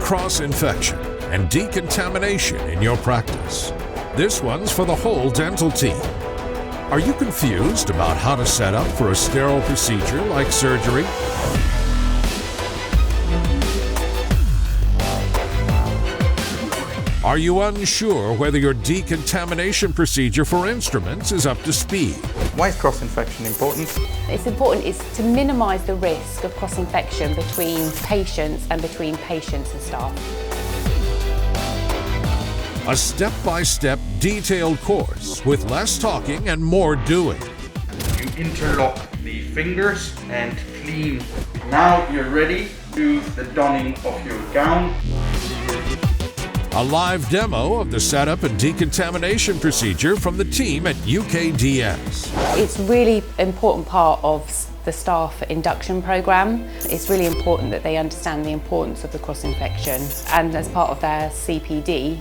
cross-infection and decontamination in your practice. This one's for the whole dental team. Are you confused about how to set up for a sterile procedure like surgery? Are you unsure whether your decontamination procedure for instruments is up to speed? Why is cross-infection important? It's important to minimise the risk of cross-infection between patients and between patients and staff. A step-by-step detailed course with less talking and more doing. You interlock the fingers and clean. Now you're ready to do the donning of your gown. A live demo of the setup and decontamination procedure from the team at UKDS. It's really important part of the staff induction programme. It's really important that they understand the importance of the cross-infection, and as part of their CPD,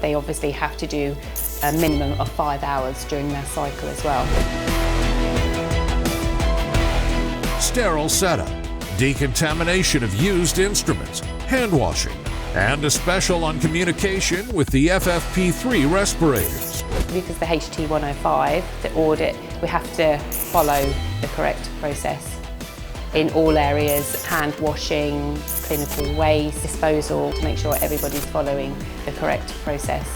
they obviously have to do a minimum of 5 hours during their cycle as well. Sterile setup, decontamination of used instruments, hand washing, and a special on communication with the FFP3 respirators. Because the HT105, the audit, we have to follow the correct process in all areas: hand washing, clinical waste, disposal, to make sure everybody's following the correct process.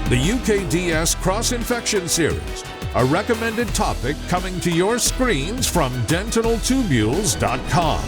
The UKDS Cross-Infection Series, a recommended topic coming to your screens from dentinaltubules.com.